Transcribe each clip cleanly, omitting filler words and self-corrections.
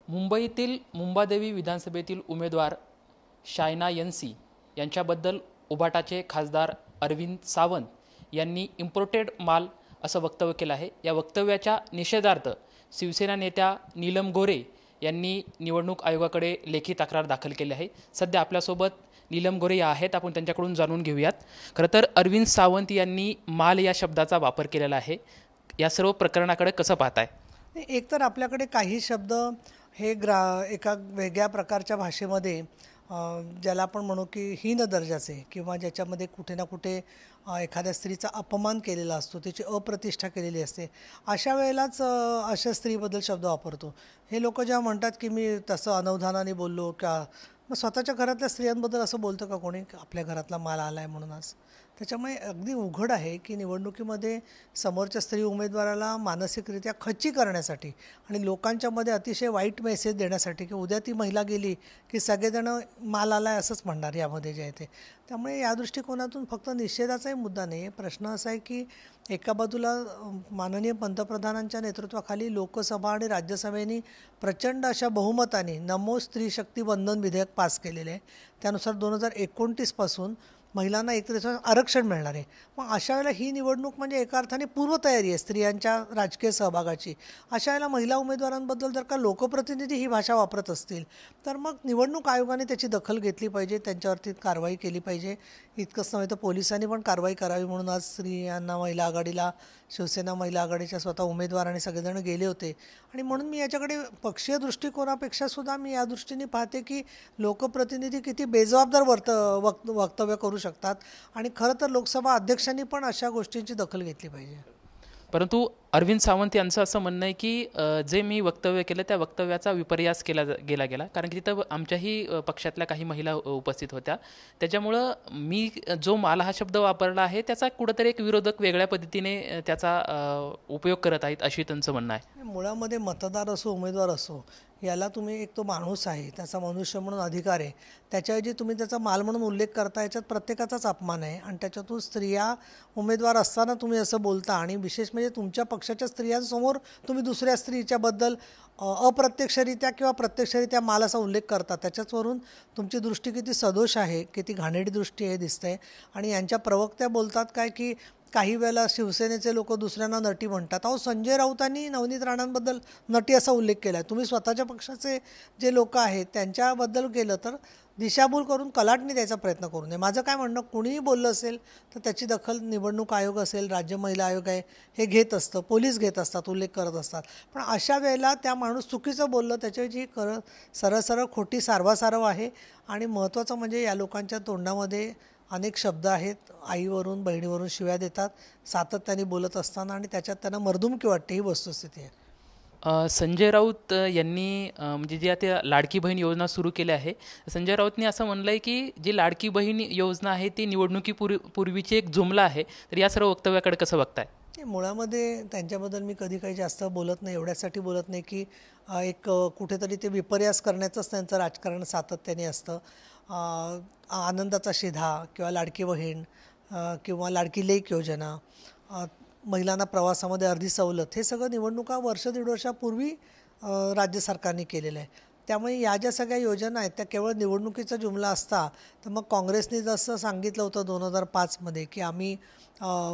मुंबईतील मुंबादेवी विधानसभेतील उमेदवार शायना यन्सी यांच्याबद्दल उभाटाचे खासदार अरविंद सावंत यांनी इम्पोर्टेड माल असं वक्तव्य केलं आहे। या वक्तव्याच्या निषेधार्थ शिवसेना नेत्या नीलम गोरे यांनी निवडणूक आयोगाकडे लेखी तक्रार दाखल केली आहे। सध्या आपल्यासोबत नीलम गोरे या आहेत, आपण त्यांच्याकडून जाणून घेऊयात। खरं तर अरविंद सावंत यांनी माल या शब्दाचा वापर केलेला आहे। या सर्व प्रकरणाकडे कसं पाहताय? एक तर आपल्याकडे काही शब्द हे एका वेगळ्या प्रकारच्या भाषेमध्ये ज्याला आपण म्हणू की हीन दर्जाचे किंवा ज्याच्यामध्ये कुठे ना कुठे एखाद्या स्त्रीचा अपमान केलेला असतो, त्याची अप्रतिष्ठा केलेली असते, अशा वेळेलाच अशा स्त्रीबद्दल शब्द वापरतो। हे लोक जेव्हा म्हणतात की मी तसं अनवधानाने बोललो का, मग स्वतःच्या घरातल्या स्त्रियांबद्दल असं बोलतं का कोणी? आपल्या घरातला माल आला आहे म्हणून आज? त्याच्यामुळे अगदी उघड आहे की निवडणुकीमध्ये समोरच्या स्त्री उमेदवाराला मानसिकरित्या खच्ची करण्यासाठी आणि लोकांच्यामध्ये अतिशय वाईट मेसेज देण्यासाठी की उद्या ती महिला गेली की सगळेजण माल आला आहे असंच म्हणणार यामध्ये जे आहे ते। त्यामुळे या दृष्टिकोनातून फक्त निषेधाचाही मुद्दा नाही आहे। प्रश्न असा आहे की एका बाजूला माननीय पंतप्रधानांच्या नेतृत्वाखाली लोकसभा आणि राज्यसभेने प्रचंड अशा बहुमताने नमो स्त्री शक्ती वंदन विधेयक पास केलेले आहे। त्यानुसार 2029 पासून महिलांना एकतरी आरक्षण मिळणार आहे। मग अशा वेळेला ही निवडणूक म्हणजे एका अर्थाने पूर्वतयारी आहे स्त्रियांच्या राजकीय सहभागाची। अशा वेळेला महिला उमेदवारांबद्दल जर का लोकप्रतिनिधी ही भाषा वापरत असतील तर मग निवडणूक आयोगाने त्याची दखल घेतली पाहिजे, त्यांच्यावरती कारवाई केली पाहिजे। इतकंच नव्हे तर पोलिसांनी पण कारवाई करावी, म्हणून आज स्त्रियांना महिला आघाडीला शिवसेना महिला आघाडीच्या स्वतः उमेदवार आणि सगळेजण गेले होते। आणि म्हणून मी याच्याकडे पक्षीय दृष्टिकोनापेक्षा सुद्धा मी या दृष्टीने पाहते की लोकप्रतिनिधी किती बेजबाबदार वक्तव्य करू शकतात आणि खरं तर लोकसभा अध्यक्षांनी पण अशा गोष्टींची दखल घेतली पाहिजे। परंतु अरविंद सावंत यांचं असं म्हणणं आहे की जे मी वक्तव्य केलं त्या वक्तव्याचा विपर्यास गेला कारण की तिथं आमच्याही पक्षातल्या काही महिला उपस्थित होत्या। त्याच्यामुळं मी जो माल हा शब्द वापरला आहे त्याचा कुठंतरी एक विरोधक वेगळ्या पद्धतीने त्याचा उपयोग करत आहेत अशी त्यांचं म्हणणं आहे। मुळामध्ये मतदार असो उमेदवार असो, याला तुम्ही एक तो माणूस आहे, त्याचा मनुष्य म्हणून अधिकार आहे, त्याच्याऐवजी तुम्ही त्याचा माल म्हणून उल्लेख करता, याच्यात प्रत्येकाचाच अपमान आहे। आणि त्याच्यातून स्त्रिया उमेदवार असताना तुम्ही असं बोलता आणि विशेष म्हणजे तुमच्या पक्षाच्या स्त्रियांसमोर तुम्ही दुसऱ्या स्त्रीच्याबद्दल अप्रत्यक्षरित्या किंवा प्रत्यक्षरित्या माल असा उल्लेख करता, त्याच्यावरून तुमची दृष्टी किती सदोष आहे, किती घाणेरडी दृष्टी हे दिसते। आणि यांच्या प्रवक्त्या बोलतात काय की काही वेळेला शिवसेनेचे लोक दुसऱ्यांना नटी म्हणतात। अहो, संजय राऊतांनी नवनीत राणांबद्दल नटी असा उल्लेख केला आहे। तुम्ही स्वतःच्या पक्षाचे जे लोक आहेत त्यांच्याबद्दल केलं तर दिशाभूल करून कलाटणी द्यायचा प्रयत्न करू नये। माझं काय म्हणणं, कुणीही बोललं असेल तर त्याची दखल निवडणूक आयोग असेल, राज्य महिला आयोग आहे, हे घेत असतं, पोलीस घेत असतात, उल्लेख करत असतात। पण अशा वेळेला त्या माणूस चुकीचं बोललं त्याच्याऐवजी सरळ सरळ खोटी सारवासारव आहे। आणि महत्त्वाचं म्हणजे या लोकांच्या तोंडामध्ये अनेक शब्द आहेत, आईवरून बहिणीवरून शिव्या देतात सातत्याने बोलत असताना आणि त्याच्यात त्यांना मर्दुमकी वाटते, ही वस्तुस्थिती आहे। संजय राऊत यांनी म्हणजे जी आता लाडकी बहीण योजना सुरू केली आहे, संजय राऊतनी असं म्हणलं आहे की जी लाडकी बहीण योजना आहे ती निवडणुकीपूर्वीची एक जुमला आहे। तर या सर्व वक्तव्याकडे कसं बघताय? मुळामध्ये त्यांच्याबद्दल मी कधी काही जास्त बोलत नाही, एवढ्यासाठी बोलत नाही की एक कुठेतरी ते विपर्यास करण्याचंच त्यांचं राजकारण सातत्याने असतं। आनंदाचा शिधा किंवा लाडकी बहीण किंवा लाडकी लेक योजना, महिलांना प्रवासामध्ये अर्धी सवलत, हे सगळं निवडणुका वर्ष दीड वर्षापूर्वी राज्य सरकारने केलेलं आहे। त्यामुळे या ज्या सगळ्या योजना आहेत त्या केवळ निवडणुकीचा जुमला असता तर मग काँग्रेसने जसं सांगितलं होतं 2005 मध्ये की आम्ही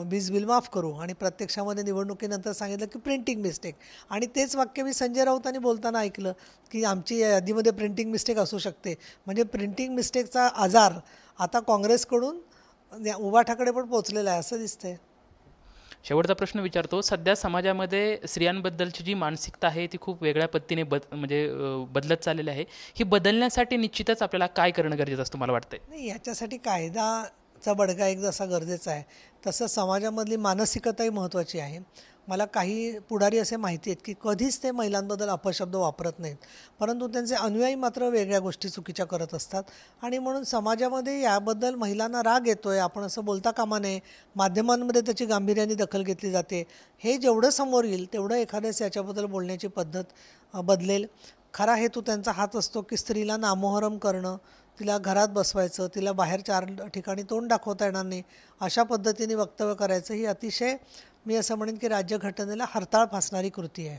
वीज बिल माफ करू आणि प्रत्यक्षामध्ये निवडणुकीनंतर सांगितलं की प्रिंटिंग मिस्टेक, आणि तेच वाक्य मी संजय राऊतांनी बोलताना ऐकलं की आमची यादीमध्ये प्रिंटिंग मिस्टेक असू शकते। म्हणजे प्रिंटिंग मिस्टेकचा आजार आता काँग्रेसकडून उभाठाकडे पण पोचलेला आहे असं दिसतंय। शेवटचा प्रश्न विचारतो, सध्या समाजामध्ये स्त्रियांबद्दलची जी मानसिकता आहे ती खूप वेगळ्या पद्धतीने बदलत चाललेली आहे। ही बदलण्यासाठी निश्चितच आपल्याला काय करणं गरजेचं असतं मला वाटतंय? नाही, याच्यासाठी कायदाचा बडगा एक जसा गरजेचा आहे तसं समाजामधली मानसिकताही महत्त्वाची आहे। मला काही पुढारी असे माहिती आहेत की कधीच ते महिलांबद्दल अपशब्द वापरत नाहीत, परंतु त्यांचे अनुयायी मात्र वेगळ्या गोष्टी चुकीच्या करत असतात। आणि म्हणून समाजामध्ये याबद्दल महिलांना राग येतोय, आपण असं बोलता कामा नये, माध्यमांमध्ये त्याची गांभीर्याने दखल घेतली जाते। हे जेवढं समोर येईल तेवढं एखाद्याच याच्याबद्दल बोलण्याची पद्धत बदलेल। खरा हेतू त्यांचा हाच असतो की स्त्रीला नामोहरम करणं, तिला घरात बसवायचं, तिला बाहेर 4 ठिकाणी तोंड दाखवता येणार नाही अशा पद्धतीने वक्तव्य करायचं, ही अतिशय मी असं म्हणेन की राज्यघटनेला हरताळ फासणारी कृती आहे।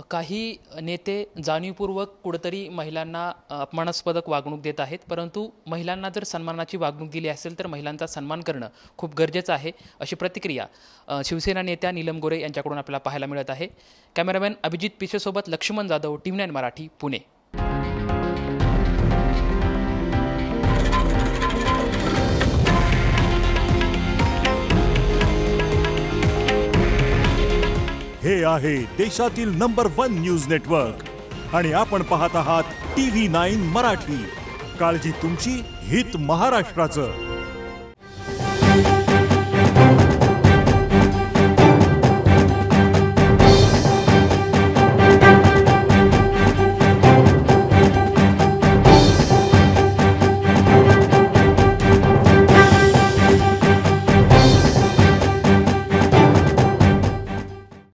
काही नेते जाणीवपूर्वक कुठंतरी महिलांना अपमानास्पद वागणूक देत आहेत, परंतु महिलांना जर सन्मानाची वागणूक दिली असेल तर महिलांचा सन्मान करणं खूप गरजेचं आहे, अशी प्रतिक्रिया शिवसेना नेत्या नीलम गोरे यांच्याकडून आपल्याला पाहायला मिळत आहे. कॅमेरामॅन अभिजित पिसेसोबत लक्ष्मण जाधव, TV9 मराठी, पुणे. हे आहे देशातील नंबर 1 न्यूज नेटवर्क आणि आपण पाहत आहात TV9 मराठी. काळजी तुमची, हित महाराष्ट्राचं.